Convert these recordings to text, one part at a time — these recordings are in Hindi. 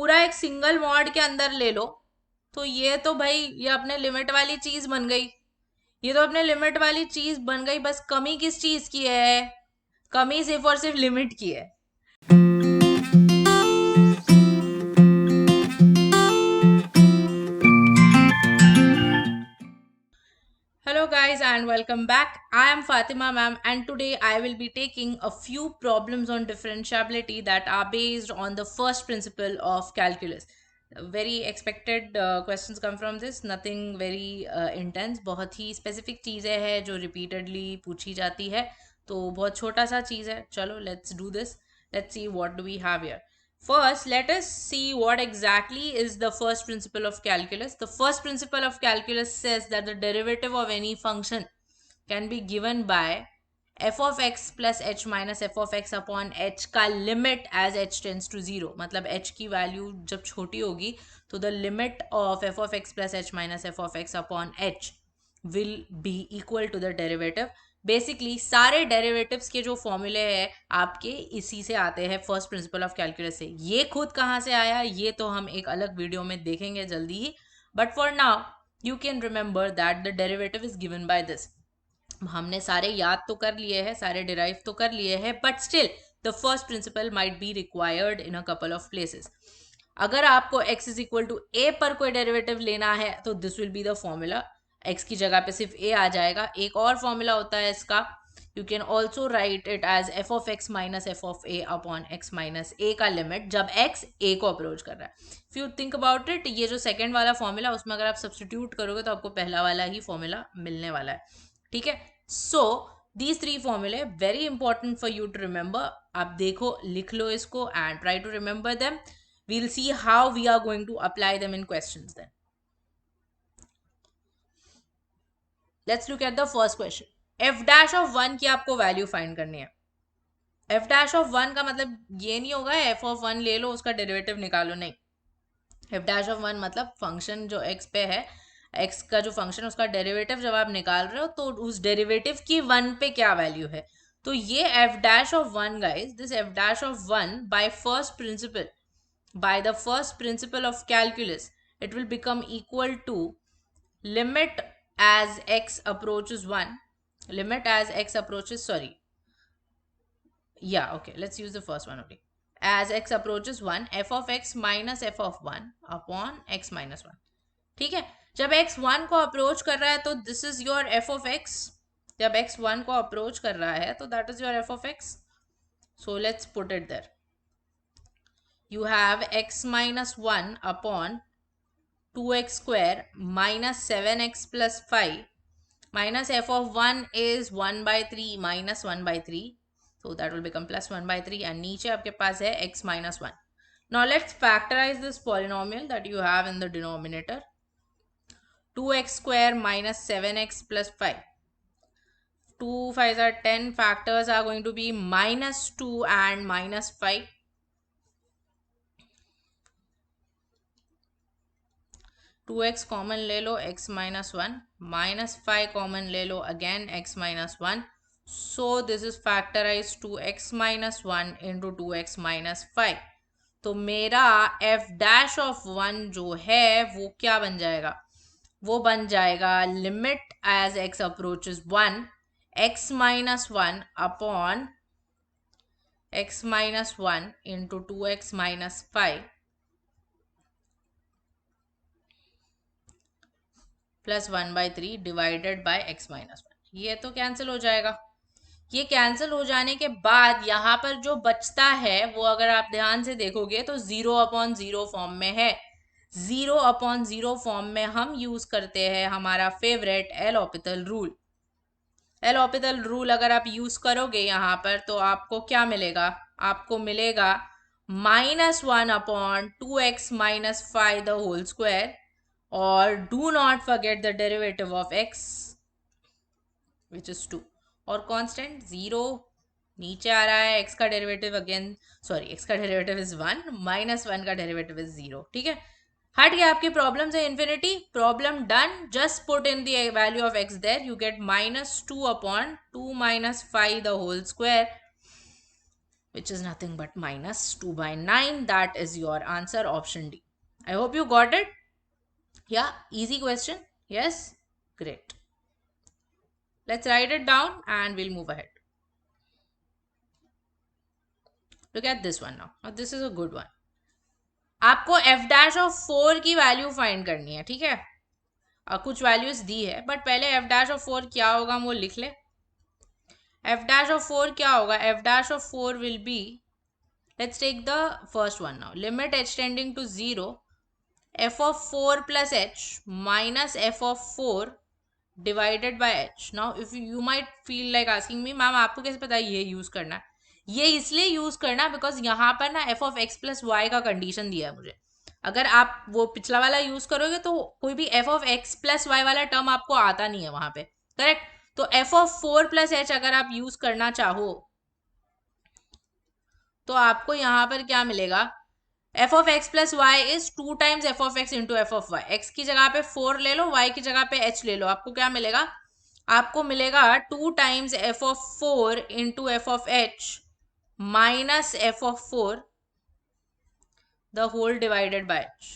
पूरा एक सिंगल मॉड के अंदर ले लो तो ये तो भाई ये अपने लिमिट वाली चीज बन गई। ये तो अपने लिमिट वाली चीज बन गई, बस कमी किस चीज की है? कमी सिर्फ और सिर्फ लिमिट की है। Hello guys and welcome back. I am Fatima ma'am and today I will be taking a few problems on differentiability that are based on the first principle of calculus. Very expected questions come from this, nothing very intense. बहुत ही specific चीज़ें हैं जो repeatedly पूछी जाती है, तो बहुत छोटा सा चीज़ है। चलो let's do this. Let's see what do we have here. First, let us see what exactly is the first principle of calculus. The first principle of calculus says that the derivative of any function can be given by f of x plus h minus f of x upon h का limit as h tends to 0. मतलब h की वैल्यू जब छोटी होगी तो the limit of f of x plus h minus f of x upon h will be equal to the derivative. Basically सारे डेरिवेटिव्स के जो फॉर्मूले हैं आपके इसी से आते हैं, फर्स्ट प्रिंसिपल ऑफ कैलकुलस से। ये खुद कहाँ से आया ये तो हम एक अलग वीडियो में देखेंगे जल्दी ही, but for now you can remember that the derivative is given by this. हमने सारे याद तो कर लिए हैं, सारे डिराइव तो कर लिए हैं, but still the first principal might be required in a couple of places. अगर आपको x इज इक्वल टू ए पर कोई डेरिवेटिव लेना है तो this will be the formula. x की जगह पे सिर्फ a आ जाएगा। एक और फॉर्मूला होता है इसका, you can also write it as f of x minus f of a upon x minus a का लिमिट जब x a को अप्रोच कर रहा है। If you think about it, ये जो सेकेंड वाला फॉर्मूला उसमें अगर आप सब्सटीट्यूट करोगे तो आपको पहला वाला ही फॉर्मूला मिलने वाला है। ठीक है, so these three formulae very important for you to remember. आप देखो, लिख लो इसको and try to remember them. We'll see how we are going to apply them in questions then. Let's look at the first question. f dash of 1 की आपको वैल्यू फाइंड करनी है। f dash of 1 का मतलब ये नहीं होगा f of 1 ले लो उसका डेरिवेटिव निकालो, नहीं। f dash of 1 मतलब फंक्शन जो x पे है, x का जो फंक्शन उसका डेरिवेटिव जब आप निकाल रहे हो तो उस डेरिवेटिव की 1 पे क्या वैल्यू है। तो ये f dash of 1 guys, this f dash of 1 by first principle, by the first principle of calculus, it will become equal to limit as x approaches 1, limit as x approaches, sorry, yeah, okay, let's use the first one only. As x approaches 1, f of x minus f of 1 upon x minus 1. ठीक है, जब x 1 को अप्रोच कर रहा है तो this is your f of x। जब x 1 को अप्रोच कर रहा है तो that is your f of x। So let's put it there. You have x minus 1 upon 2x square minus 7x plus 5 minus f of 1 is 1 by 3 minus 1 by 3. So that will become plus 1 by 3 and नीचे आपके पास है x minus 1. Now let's factorize this polynomial that you have in the denominator. 2x square minus 7x plus 5. 2 5s are 10, factors are going to be minus 2 and minus 5. 2x common ले लो, x माइनस 1, माइनस 5 कॉमन ले लो, again x minus 1. So this is factorise to x minus 1 into 2x minus 5. तो मेरा f डैश ऑफ 1 जो है वो क्या बन जाएगा? वो बन जाएगा limit as x approaches 1 x minus 1 upon x minus 1 into 2x minus 5 plus 1 by 3 divided by x minus 1। ये तो कैंसिल हो जाएगा। ये कैंसिल हो जाने के बाद यहाँ पर जो बचता है वो अगर आप ध्यान से देखोगे तो 0 अपॉन 0 फॉर्म में है। 0 अपॉन 0 फॉर्म में हम यूज करते हैं हमारा favourite L'Hopital rule. L'Hopital rule अगर आप यूज करोगे यहाँ पर तो आपको क्या मिलेगा? आपको मिलेगा minus 1 upon 2x minus 5 the whole square, और do not forget the derivative of x which is 2, और कांस्टेंट 0 नीचे आ रहा है। x का डेरिवेटिव अगेन, सॉरी, x का डेरिवेटिव इज 1, माइनस 1 का डेरिवेटिव इज 0। ठीक है, हट गया आपकी प्रॉब्लम से infinity. Problem done. Just put in the value of x there, you get minus 2 upon 2 minus 5 the whole square which is nothing but minus 2 by 9. That is your answer, option D. I hope you got it. Yeah, easy question. Yes, great. Let's write it down and we'll move ahead. Look at this one now. Now this is a good one. आपको f dash of 4 की वैल्यू फाइंड करनी है, ठीक है? कुछ वैल्यूज दी है, बट पहले f dash of 4 क्या होगा वो लिख ले. f dash of 4 क्या होगा? f dash of 4 will be, let's take the first one now. Limit h tending to 0, f of 4 plus h minus f of 4 divided by h. Now if you might feel like asking me, ma'am आपको कैसे पता ये यूज करना है? ये इसलिए यूज करना बिकॉज यहाँ पर ना f of x plus y का कंडीशन दिया है मुझे. अगर आप वो पिछला वाला यूज करोगे तो कोई भी f of x plus y वाला टर्म आपको आता नहीं है वहां पे, करेक्ट? तो f of 4 plus h अगर आप यूज करना चाहो तो आपको यहां पर क्या मिलेगा? f of x plus y is 2 times f of x into f of y. x की जगह पे 4 ले लो, y की जगह पे h ले लो. आपको क्या मिलेगा? आपको मिलेगा 2 times f of 4 into f of h minus f of 4 the whole divided by h.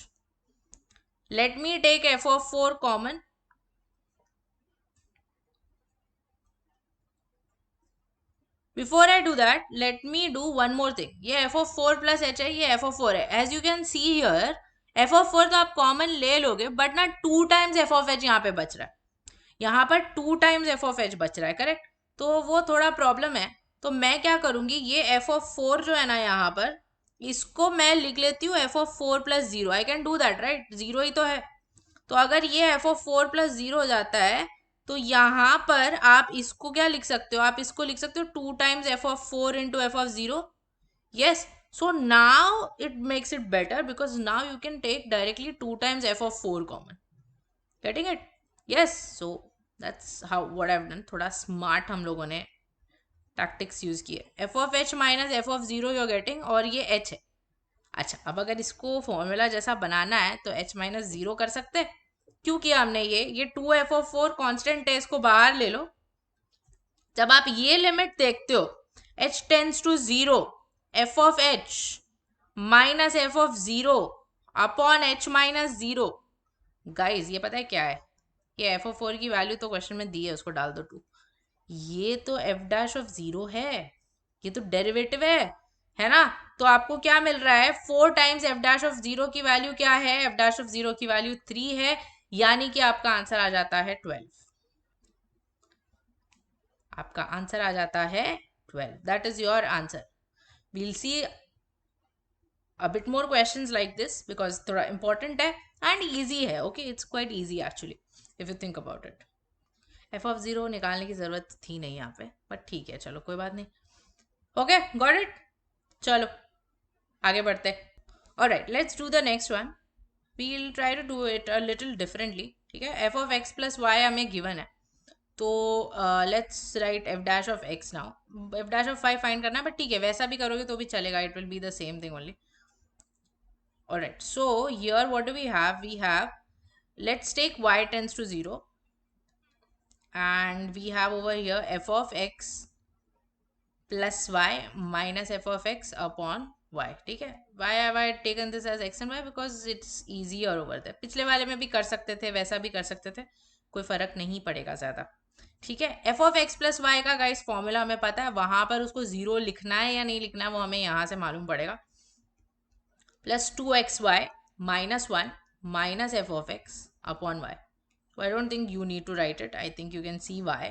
Let me take f of 4 common. Before I do that, let me do one more thing. ये f of 4 plus h है, ये f of 4 है. As you can see here, f of 4 तो आप कॉमन ले लोगे, बट ना 2 times f of h यहाँ पे बच रहा है. यहाँ पर 2 times f of h बच रहा है, करेक्ट? तो वो थोड़ा प्रॉब्लम है. तो मैं क्या करूंगी, ये f of 4 जो है ना यहाँ पर, इसको मैं लिख लेती हूँ f of 4 plus 0. I can do that, right? 0 ही तो है. तो अगर ये f of 4 plus 0 हो जाता है तो यहाँ पर आप इसको क्या लिख सकते हो? आप इसको लिख सकते हो 2 times f of 4 into f of 0. Yes, so now it makes it better because now you can take directly 2 times f of 4 common. Getting it? Yes, so that's how what I've done. थोड़ा smart हम लोगों ने tactics use किए. f of h minus f of 0 you're getting, और ये h है. अच्छा, अब अगर इसको फॉर्मूला जैसा बनाना है तो h minus 0 कर सकते हैं. क्यों किया हमने ये 2f of 4 कांस्टेंट है, इसको बाहर ले लो. जब आप ये लिमिट देखते हो h tends to 0, f of h minus f of 0 upon h minus 0. Guys ये पता है क्या है? ये f of 4 की वैल्यू तो क्वेश्चन में दी है, उसको डाल दो 2. ये तो f dash of 0 है, ये तो डेरिवेटिव है ना? तो आपको क्या मिल रहा है? 4 टाइम्स f dash of 0 की वैल्यू क्या है? f dash of 0 की वैल्यू 3 है, यानी कि आपका आंसर आ जाता है 12. आपका आंसर आ जाता है 12. That is your answer. We'll see a bit more questions like this because थोड़ा important है and easy है. okay, it's quite easy actually if you think about it. f of 0 निकालने की जरूरत थी नहीं यहाँ पे, बट ठीक है, चलो कोई बात नहीं. Okay, got it. चलो आगे बढ़ते. Alright, let's do the next one. We'll try to do it a little differently, ठीक है? f of x plus y हमें गिवन है, तो let's write f dash of x now. f dash of 5 find करना है, बट ठीक है, वैसा भी करोगे तो भी चलेगा. It will be the same thing only. Alright, so here what do we have? We have, let's take y tends to 0, and we have over here f of x plus y minus f of x upon y. ठीक है? Why have I taken this as x and y? Because it's easier over there. पिछले वाले में भी कर सकते थे, वैसा भी कर सकते थे, कोई फर्क नहीं पड़ेगा ज़्यादा. ठीक है? f of x plus y का गाइस फॉर्मूला हमें पता है, वहां पर उसको 0 लिखना है या नहीं लिखना है वो हमें यहाँ से मालूम पड़ेगा. Plus 2xy minus 1 minus f of x upon y. So I don't think you need to write it. I think you can see why.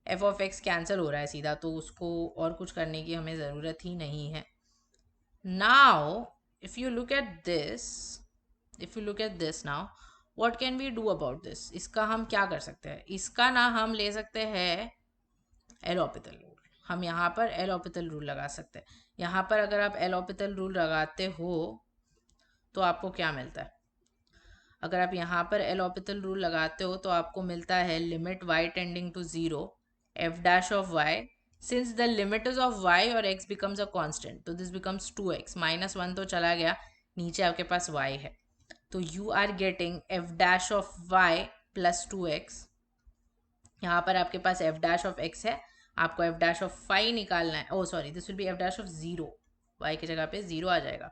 f of x cancel हो रहा है सीधा, तो उसको और कुछ करने की हमें ज़रूरत ही नहीं है. Now if you look at this now, what can we do about this? इसका हम क्या कर सकते हैं? इसका ना हम ले सकते हैं एलोपिटल रूल. हम यहाँ पर एलोपिटल रूल लगा सकते हैं. यहाँ पर अगर आप एलोपिटल रूल लगाते हो तो आपको क्या मिलता है? अगर आप यहाँ पर एलोपिटल रूल लगाते हो तो आपको मिलता है limit y tending to 0 f dash of y. Since the limit is of y और x बिकम्स अ कांस्टेंट, तो दिस बिकम्स 2x. माइनस 1 तो चला गया, नीचे आपके पास y है, तो you are getting f dash of y plus 2x. यहाँ पर आपके पास f dash of x है, आपको एफ डैश ऑफ फाइव निकालना है. Oh sorry, this will be f dash of zero. Y की जगह पे जीरो आ जाएगा.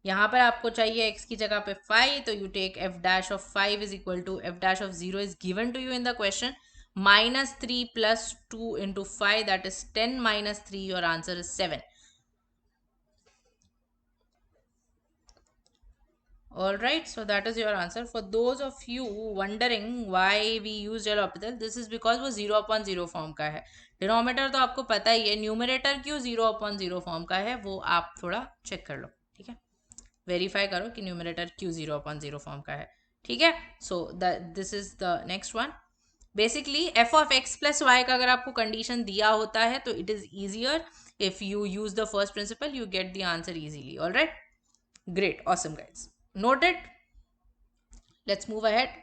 यहाँ पर आपको चाहिए x की जगह पे 5, तो you take f dash of 5 is equal to f dash of 0 is given to you in the question, minus 3 plus 2 into 5, that is 10 minus 3, your answer is 7. Alright, so that is your answer. For those of you wondering why we use L'Hopital, this is because वो 0/0 फॉर्म का है. डिनोमीटर तो आपको पता ही है, न्यूमरेटर क्यों 0/0 फॉर्म का है वो आप थोड़ा चेक कर लो. ठीक है, वेरीफाई करो कि न्यूमरेटर क्यों 0/0 फॉर्म का है. ठीक है, सो दिस इज द नेक्स्ट वन. Basically f of x plus y का अगर आपको कंडीशन दिया होता है तो it is easier. If you use the first principle you get the answer easily. Alright, great, awesome guys, noted. Let's move ahead.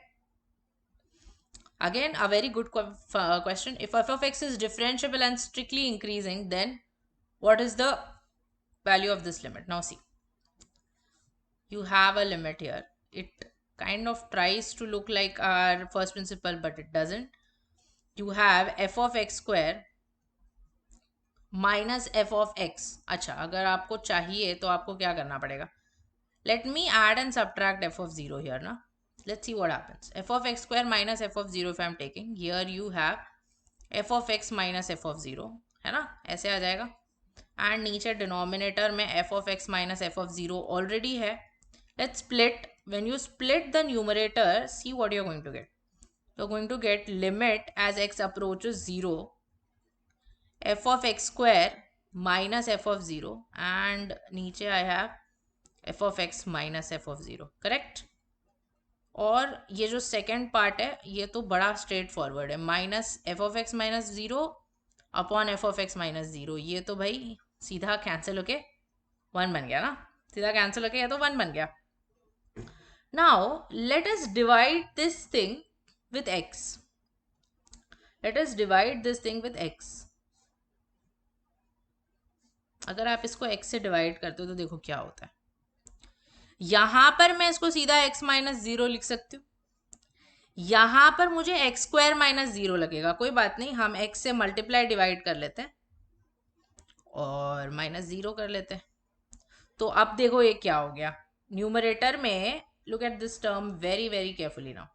Again, a very good question. If f of x is differentiable and strictly increasing, then what is the value of this limit? Now see, you have a limit here. It kind of tries to look like our first principle, but it doesn't. You have f of x square minus f of x. अच्छा, अगर आपको चाहिए तो आपको क्या करना पड़ेगा? Let me add and subtract f of 0 here ना. Let's see what happens. f of x square minus f of 0 if I am taking. Here you have f of x minus f of 0, है ना, ऐसे आ जाएगा. एंड नीचे डिनोमिनेटर में f of x minus f of 0 already है. Let's split. When you split the numerator, see what you're going to get. You're going to get limit as x approaches 0, f of x square minus f of 0, and नीचे I have f of x minus f of 0. Correct. और ये जो सेकेंड पार्ट है ये तो बड़ा स्ट्रेट फॉरवर्ड है, minus f of x minus zero upon F of x minus zero. ये तो भाई सीधा कैंसिल होके वन बन गया ना, सीधा कैंसिल होके ये तो वन बन गया. Now let us divide this thing with x. Let us divide this thing with x. अगर आप इसको x से डिवाइड करते हो तो देखो क्या होता है. यहां पर मैं इसको सीधा x माइनस जीरो लिख सकती हूँ. यहां पर मुझे एक्स स्क्वायर माइनस जीरो लगेगा. कोई बात नहीं, हम x से मल्टीप्लाई डिवाइड कर लेते हैं और माइनस जीरो कर लेते हैं. तो अब देखो ये क्या हो गया. न्यूमरेटर में look at this term very very carefully now.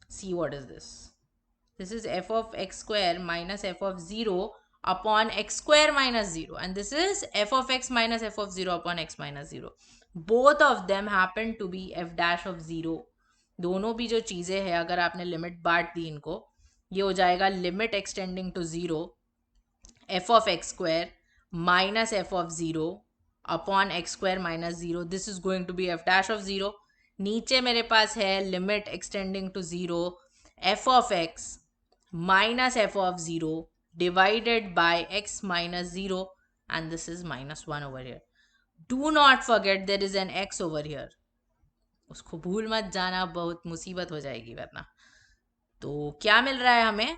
See what is this. This is F of x square minus f of zero upon x square minus 0, and this is f of x minus f of 0 upon x minus 0. both of them happen to be f dash of 0. दोनों भी जो चीज़ें हैं अगर आपने लिमिट बांट दी इनको, ये हो जाएगा limit x tending to 0 f of x square minus f of 0 upon x square minus 0. this is going to be f dash of 0. नीचे मेरे पास है limit x tending to 0 f of x minus f of 0 divided by x minus 0, and this is minus 1 over here. Do not forget there is an x over here. उसको भूल मत जाना, बहुत मुसीबत हो जाएगी वरना. तो क्या मिल रहा है हमें?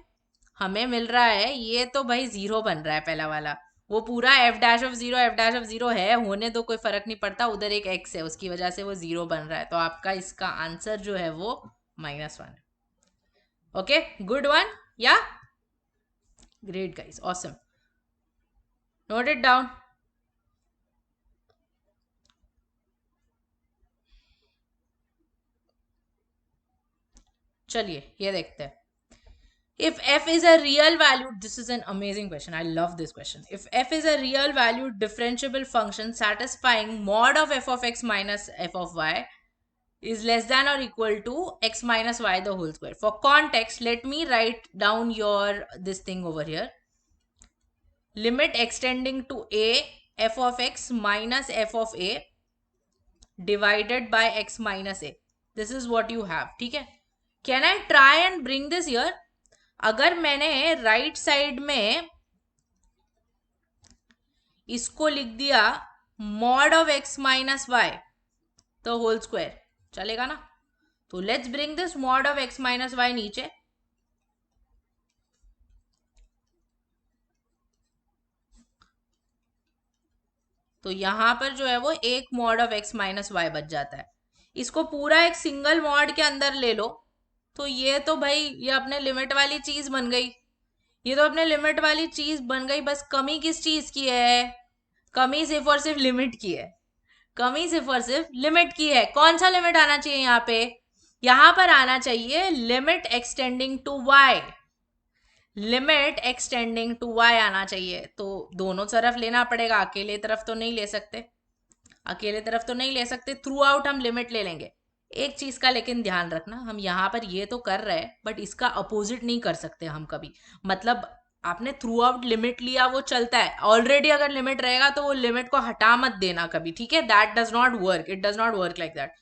हमें मिल रहा है ये तो भाई जीरो बन रहा है पहला वाला. वो पूरा f डैश ऑफ जीरो है, होने दो, कोई फर्क नहीं पड़ता. उधर एक x है उसकी वजह से वो जीरो बन रहा है. तो आपका इसका आंसर जो है वो -1 है. Okay, good one. या great guys, awesome. Note it down. चलिए ये देखते हैं. If f is a real valued, this is an amazing question, I love this question. If f is a real valued differentiable function satisfying mod of f of x minus f of y is less than or equal to x minus y the whole square. For context, let me write down your this thing over here. Limit extending to a f of x minus f of a divided by x minus a. This is what you have. ठीक है. Can I try and bring this here? अगर मैंने राइट साइड में इसको लिख दिया mod of x minus y तो होल स्क्वायर, चलेगा ना? तो let's bring this mod of x minus y नीचे. तो यहां पर जो है वो एक mod of x minus y बच जाता है. इसको पूरा एक सिंगल मॉड के अंदर ले लो तो ये तो भाई ये अपने लिमिट वाली चीज बन गई. ये तो अपने लिमिट वाली चीज बन गई, बस कमी किस चीज की है? कमी सिर्फ और सिर्फ लिमिट की है। कमी सिर्फ और सिर्फ लिमिट की है। कौन सा लिमिट आना चाहिए यहाँ पे? यहां पर आना चाहिए limit x tending to y. Limit x tending to y आना चाहिए। तो दोनों तरफ लेना पड़ेगा, अकेले तरफ तो नहीं ले सकते। अकेले तरफ तो नहीं ले सकते, थ्रू आउट हम लिमिट ले लेंगे। एक चीज का लेकिन ध्यान रखना, हम यहाँ पर ये तो कर रहे हैं बट इसका अपोजिट नहीं कर सकते हम कभी। मतलब आपने थ्रू आउट लिमिट लिया, वो चलता है ऑलरेडी। अगर लिमिट रहेगा तो वो लिमिट को हटा मत देना कभी, ठीक है? That does not work, it does not work like that.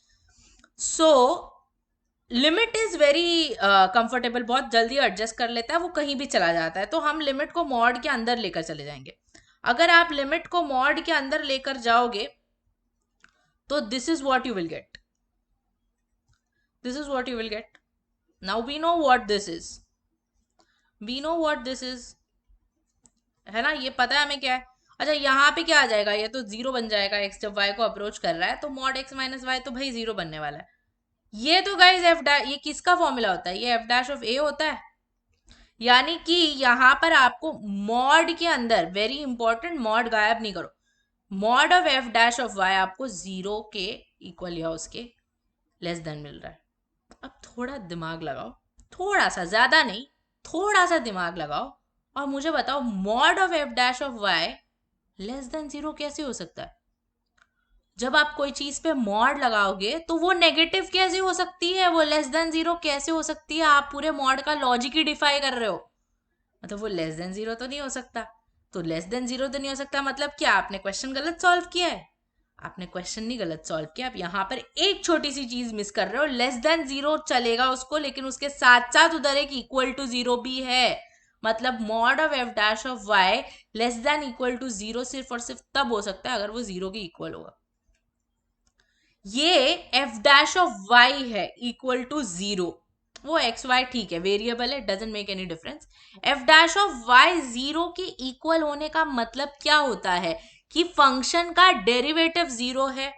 So limit is very comfortable, बहुत जल्दी एडजस्ट कर लेता है, वो कहीं भी चला जाता है। तो हम लिमिट को मॉड के अंदर लेकर चले जाएंगे। अगर आप लिमिट को मॉड के अंदर लेकर जाओगे तो this is what you will get. This is what you will get. Now we know what this is. We know what this is, है ना? ये पता है हमें क्या है। अच्छा, यहाँ पे क्या आ जाएगा? ये तो जीरो बन जाएगा। एक्स जब वाई को अप्रोच कर रहा है तो मॉड एक्स माइनस वाई तो भाई जीरो बनने वाला है। ये तो गाइज एफ डैश, ये किसका फॉर्मूला होता है? ये एफ डैश ऑफ ए होता है। यानी कि यहां पर आपको मॉड के अंदर, वेरी इंपॉर्टेंट, मॉड गायब नहीं करो, mod of f dash of y आपको जीरो के इक्वल या उसके लेस देन मिल रहा है। अब थोड़ा दिमाग लगाओ, थोड़ा सा, ज्यादा नहीं, थोड़ा सा दिमाग लगाओ और मुझे बताओ mod of f dash of y less than zero कैसे हो सकता है? जब आप कोई चीज पे मॉड लगाओगे तो वो नेगेटिव कैसे हो सकती है? वो लेस देन जीरो कैसे हो सकती है? आप पूरे मॉड का लॉजिक ही डिफाई कर रहे हो। मतलब वो लेस देन जीरो तो नहीं हो सकता। तो लेस देन जीरो तो नहीं हो सकता, मतलब क्या? आपने क्वेश्चन गलत सॉल्व किया है। आपने क्वेश्चन नहीं गलत सॉल्व किया, आप यहाँ पर एक छोटी सी चीज मिस कर रहे हो। लेस देन जीरो चलेगा उसको, लेकिन उसके साथ साथ उधर एक इक्वल टू जीरो भी है। मतलब mod of f dash of y less than equal to zero सिर्फ और सिर्फ तब हो सकता है अगर वो जीरो के इक्वल होगा। ये एफ डैश ऑफ वाई है इक्वल टू जीरो। वो एक्स वाई ठीक है, वेरिएबल है, doesn't make any difference. F dash of y zero के इक्वल होने का मतलब क्या होता है? कि फंक्शन का डेरिवेटिव जीरो है।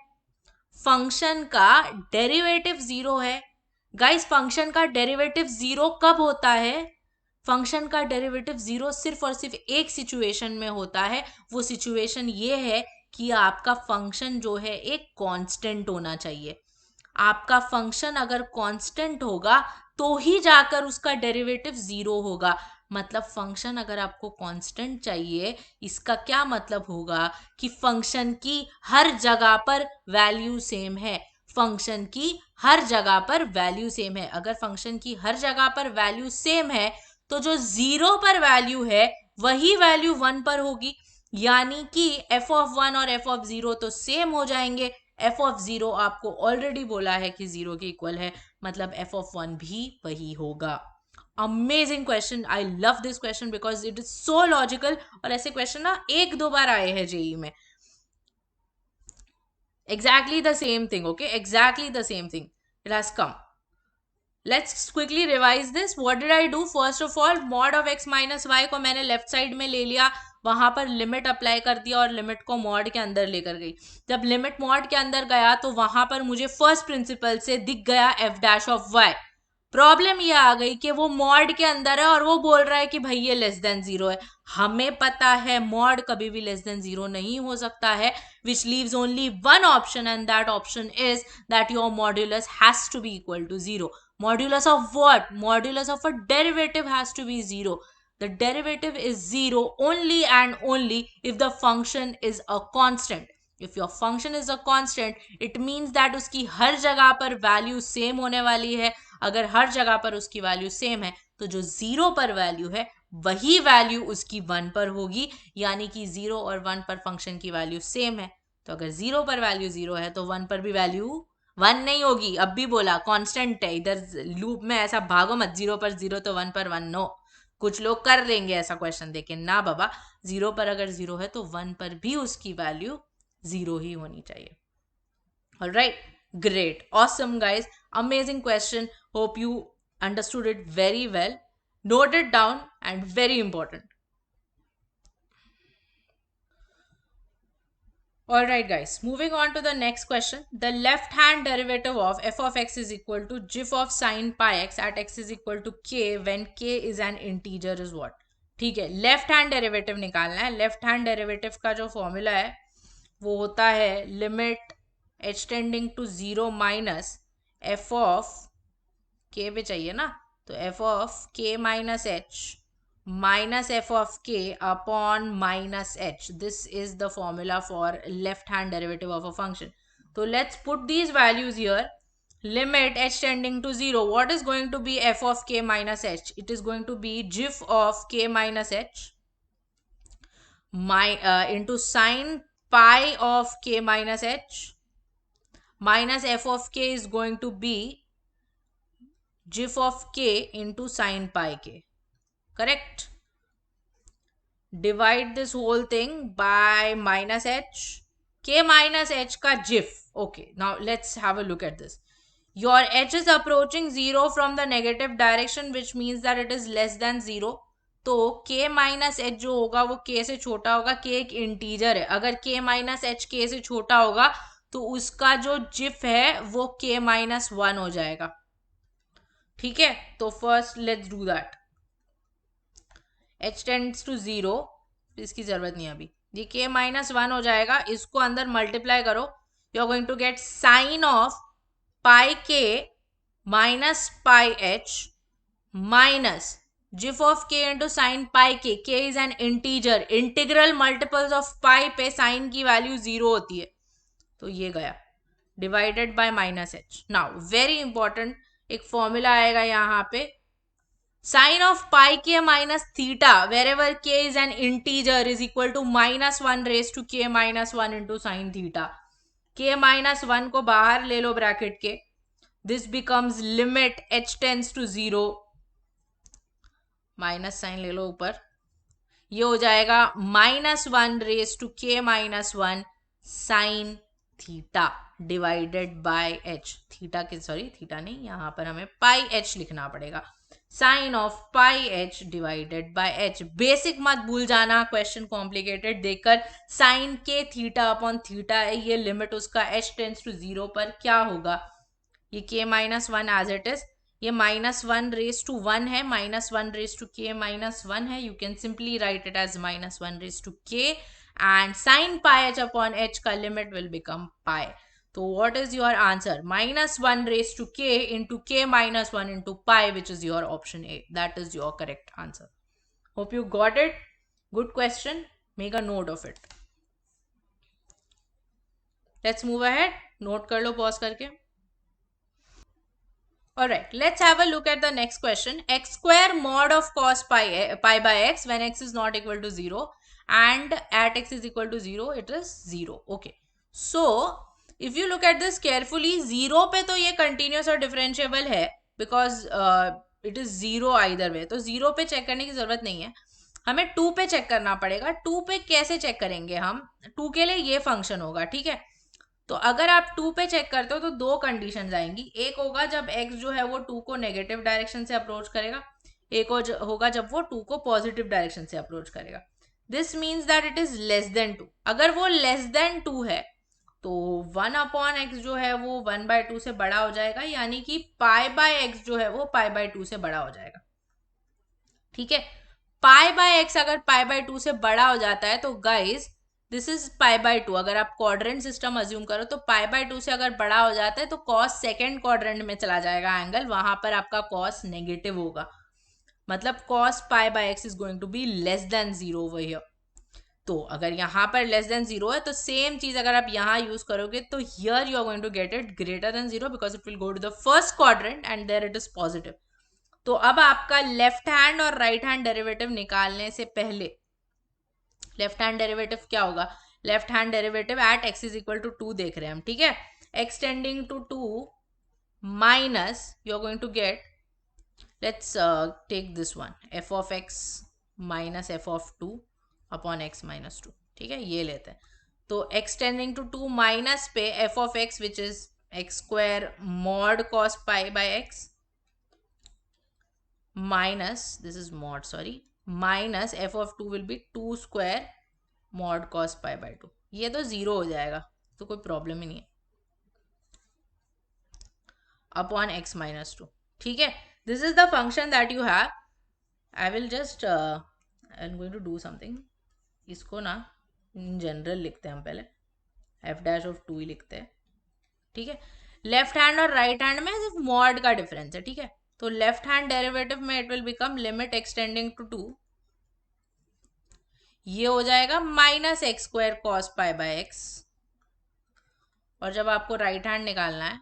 फंक्शन का डेरिवेटिव जीरो है। गाइस, फंक्शन का डेरिवेटिव जीरो कब होता है? फंक्शन का डेरिवेटिव जीरो सिर्फ और सिर्फ एक सिचुएशन में होता है। वो सिचुएशन ये है कि आपका फंक्शन जो है एक कांस्टेंट होना चाहिए। आपका फंक्शन अगर कांस्टेंट होगा तो ही जाकर उसका डेरिवेटिव जीरो होगा। मतलब फंक्शन अगर आपको कांस्टेंट चाहिए, इसका क्या मतलब होगा? कि फंक्शन की हर जगह पर वैल्यू सेम है। फंक्शन की हर जगह पर वैल्यू सेम है। अगर फंक्शन की हर जगह पर वैल्यू सेम है तो जो जीरो पर वैल्यू है वही वैल्यू वन पर होगी। यानी कि एफ ऑफ वन और एफ ऑफ जीरो तो सेम हो जाएंगे। एफ ऑफ जीरो आपको ऑलरेडी बोला है कि जीरो के इक्वल है, मतलब एफ ऑफ वन भी वही होगा। Amazing question, I love this question because it is so logical. और ऐसे क्वेश्चन ना एक दो बार आए हैं जेई में। Exactly the same thing, okay, exactly the same thing it has come. Let's quickly revise this. What did I do? First of all, mod of x minus y को मैंने लेफ्ट साइड में ले लिया, वहां पर लिमिट अप्लाई कर दिया और लिमिट को मॉड के अंदर लेकर गई। जब लिमिट मॉड के अंदर गया तो वहां पर मुझे फर्स्ट प्रिंसिपल से दिख गया f dash of y. Problem ये आ गई कि वो मॉड के अंदर है और वो बोल रहा है कि भाई ये लेस देन जीरो है। हमें पता है मॉड कभी भी लेस देन जीरो नहीं हो सकता है, which leaves only one option and that option is that your modulus has to be equal to zero. Modulus of what? Modulus of a derivative has to be zero. The derivative is zero only and only if the function is a constant. If your function is a constant, it means that उसकी हर जगह पर वैल्यू सेम होने वाली है। अगर हर जगह पर उसकी वैल्यू सेम है तो जो जीरो पर वैल्यू है वही वैल्यू उसकी वन पर होगी। यानी कि जीरो और वन पर फंक्शन की वैल्यू सेम है। तो अगर जीरो पर वैल्यू जीरो है तो वन पर भी वैल्यू वन नहीं होगी। अब भी बोला कांस्टेंट है, इधर लूप में ऐसा भागो मत, जीरो पर जीरो तो वन पर वन। नो, कुछ लोग कर लेंगे ऐसा क्वेश्चन देके, ना बाबा, जीरो पर अगर जीरो है तो वन पर भी उसकी वैल्यू जीरो ही होनी चाहिए। Alright, great, awesome guys, amazing question. Hope you understood it very well. Note it down and very important. Alright guys, moving on to the next question. The left hand derivative of f of x is equal to gif of sine pi x at x is equal to k when k is an integer is what? ठीक है, लेफ्ट हैंड डेरिवेटिव निकालना है। लेफ्ट हैंड डेरिवेटिव का जो फॉर्मूला है वो होता है limit h tending to zero minus f of k पे चाहिए ना, तो f of k minus h minus f of k upon minus h. This is the formula for left hand derivative of a function. तो let's put these values here. Limit h tending to 0, what is going to be f of k minus h? It is going to be gif of k minus h into sine pi of k minus h minus f of k is going to be gif of k into sine pi k. Correct? Divide this whole thing by minus h. K minus h ka gif. Okay, now let's have a look at this. Your h is approaching 0 from the negative direction, which means that it is less than 0. तो k माइनस एच जो होगा वो k से छोटा होगा। k एक इंटीजर है, अगर k माइनस एच k से छोटा होगा तो उसका जो जिफ है वो k माइनस वन हो जाएगा। ठीक है, तो first let's do that. h tends to 0, इसकी जरूरत नहीं है अभी, ये k माइनस वन हो जाएगा। इसको अंदर मल्टीप्लाई करो, you are going to get sine of pi k minus pi h minus gif of k into sin pi k. k is an integer, integral multiples of pi पे साइन की वैल्यू 0 होती है, तो ये गया divided by minus h. Now very important एक फॉर्मूला आएगा यहाँ पे, sine of pi k minus theta wherever k is an integer is equal to minus one raise to k minus one into sine theta. K minus one को बाहर ले लो ब्रैकेट के, this becomes limit h tends to 0, minus sine ले लो ऊपर, ये हो जाएगा minus one raise to k minus one sine theta divided by h. Theta के सॉरी थीटा नहीं, यहां पर हमें पाई एच लिखना पड़ेगा, sine of pi h divided by h. Basic मत भूल जाना, क्वेश्चन कॉम्प्लिकेटेड देखकर। साइन के थीटा अपॉन थीटा है, ये लिमिट उसका एच टेंस टू 0 पर क्या होगा, ये k minus one as it is, ये minus one raise to one है, minus one raise to k minus one है, you can simply write it as minus one raise to k and sine pi h upon h का लिमिट विल बिकम पाई। तो what is your answer, minus one raise to k into k minus one into pi, which is your option A, that is your correct answer. Hope you got it, good question, make a note of it. Let's move ahead, note कर लो पॉज करके। Alright, let's have a look at the next question. X square mod of cos pi by x when x is not equal to 0 and at x is equal to 0, it is 0. Okay. So, if you look at this carefully, 0 पे तो ये continuous और differentiable है because it is 0 either way. तो 0 पे check करने की जरूरत नहीं है, हमें 2 पे check करना पड़ेगा। 2 पे कैसे check करेंगे हम, 2 के लिए ये function होगा, ठीक है। तो अगर आप 2 पे चेक करते हो तो दो कंडीशंस आएंगी, एक होगा जब x जो है वो 2 को नेगेटिव डायरेक्शन से अप्रोच करेगा, एक होगा जब वो 2 को पॉजिटिव डायरेक्शन से अप्रोच करेगा। This means that it is less than 2। अगर वो लेस देन 2 है तो 1 अपॉन एक्स जो है वो 1/2 से बड़ा हो जाएगा, यानी कि पाई बाय एक्स जो है वो पाई बाय 2 से बड़ा हो जाएगा। ठीक है, पाई बाय एक्स अगर पाई बाय 2 से बड़ा हो जाता है तो guys this is pi by 2। अगर आप क्वाड्रेंट सिस्टम अज्यूम करो तो पाई बाय 2 से अगर बड़ा हो जाता है तो कॉस सेकेंड क्वाड्रेंट में चला जाएगा एंगल, वहां पर आपका कॉस नेगेटिव होगा, मतलब cos pi by x is going to be less than 0 over here. तो अगर यहाँ पर लेस देन 0 है तो सेम चीज अगर आप यहाँ यूज करोगे तो here you are going to get it greater than 0 because it will go to the first quadrant and there it is positive. तो अब आपका लेफ्ट हैंड और राइट हैंड डेरिवेटिव निकालने से पहले लेफ्ट हैंड डेरिवेटिव क्या होगा, left hand derivative at x is equal to 2 देख रहे हैं हम, ठीक है। X tending to 2 minus you are going to get, let's take this one, f of x minus f of 2 upon x minus 2, ठीक है, ये लेते हैं। तो एक्स टेंडिंग टू 2 माइनस पे f of x which is x square mod cos pi by x minus, this is mod, sorry, minus f of 2 will be 2 square mod cos pi by 2। ये तो 0 हो जाएगा, तो कोई प्रॉब्लम ही नहीं है, अपॉन x minus 2। ठीक है, this is the function that you have. I will just I am going to do something. इसको ना इन जनरल लिखते हैं हम पहले, एफ डैश ऑफ 2 ही लिखते हैं. ठीक है, लेफ्ट हैंड और राइट हैंड में सिर्फ मॉड का डिफरेंस है. ठीक है, तो लेफ्ट हैंड डेरिवेटिव में it will become limit x tending to 2, ये हो जाएगा minus x square cos pi by x. और जब आपको राइट हैंड निकालना है,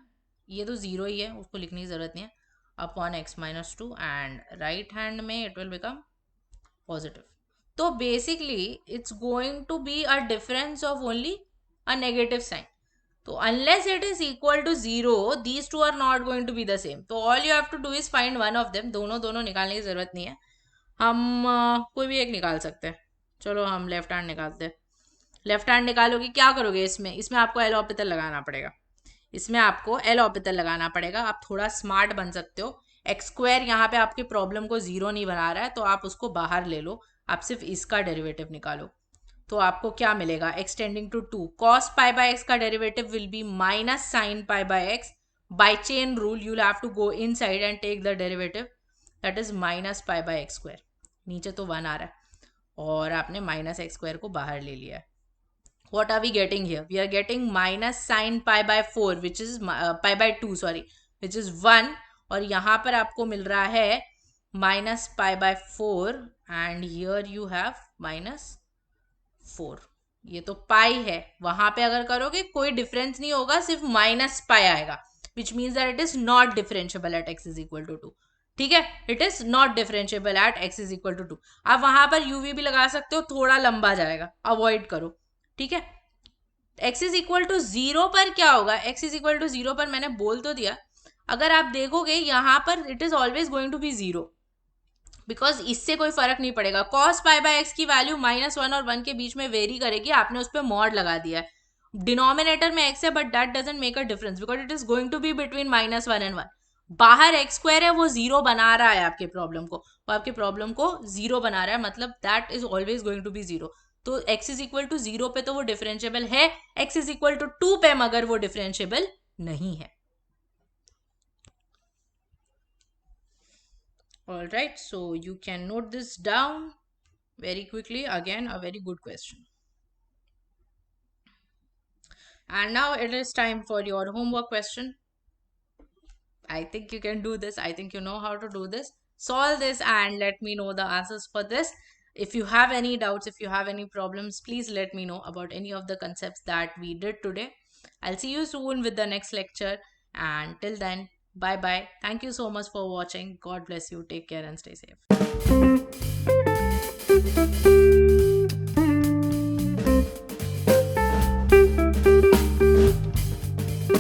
ये तो जीरो ही है, उसको लिखने की जरूरत नहीं है, upon x minus 2, and right hand में इट विल बिकम पॉजिटिव. तो basically it's going to be a difference of only a negative sign. तो unless it is equal to zero, these two are not going to be the same. तो all you have to do is find one of them. दोनों दोनों निकालने की जरूरत नहीं है, हम कोई भी एक निकाल सकते हैं. चलो हम लेफ्ट हैंड निकालते हैं. लेफ्ट हैंड निकालोगे, क्या करोगे, इसमें इसमें आपको एल ऑर्बिटल लगाना पड़ेगा. इसमें आपको एल ऑर्बिटल लगाना पड़ेगा. आप थोड़ा स्मार्ट बन सकते हो. एक्स स्क्वायर यहाँ पे आपके प्रॉब्लम को जीरो नहीं बना रहा है, तो आप उसको बाहर ले लो. आप सिर्फ इसका डेरिवेटिव निकालो. तो आपको क्या मिलेगा, x tending to 2 cos pi by x का derivative will be minus sine pi by x. By chain rule you will have to go inside and take the derivative, that is minus pi by x square. नीचे तो 1 आ रहा है और आपने माइनस एक्स स्क्वायर को बाहर ले लिया है. what are we getting here? We are getting minus sine pi by 4 which is pi by 2 sorry, which is 1. और यहाँ पर आपको मिल रहा है minus pi by 4 and here you have minus 4. ये तो पाई है, वहां पे अगर करोगे कोई डिफरेंस नहीं होगा, सिर्फ माइनस पाई आएगा, which means that it is not differentiable at x is equal to 2. ठीक है, it is not differentiable at x is equal to 2. आप वहां पर यूवी भी लगा सकते हो, थोड़ा लंबा जाएगा, अवॉइड करो. ठीक है, x is equal to zero पर क्या होगा, x is equal to zero पर मैंने बोल तो दिया, अगर आप देखोगे यहाँ पर it is always going to be zero, because इससे कोई फर्क नहीं पड़ेगा. कॉस पाई बाय एक्स की वैल्यू -1 और 1 के बीच में वेरी करेगी, आपने उस पर मॉड लगा दिया है. डिनोमिनेटर में एक्स है but that doesn't make a difference because it is going to be between -1 and 1. बाहर एक्स स्क्वायर है, वो जीरो बना रहा है आपके प्रॉब्लम को, वो आपके प्रॉब्लम को जीरो बना रहा है, मतलब that is always going to be zero. तो x is equal to zero पे तो वो डिफरेंशिएबल है, एक्स इज इक्वल टू 2 पे मगर वो डिफरेंशिएबल नहीं है. All right, so you can note this down very quickly. Again, a very good question. And now it is time for your homework question. I think you can do this. I think you know how to do this. Solve this and let me know the answers for this. If you have any doubts, if you have any problems, please let me know about any of the concepts that we did today. I'll see you soon with the next lecture. And till then, bye bye. Thank you so much for watching. God bless you. Take care and stay safe.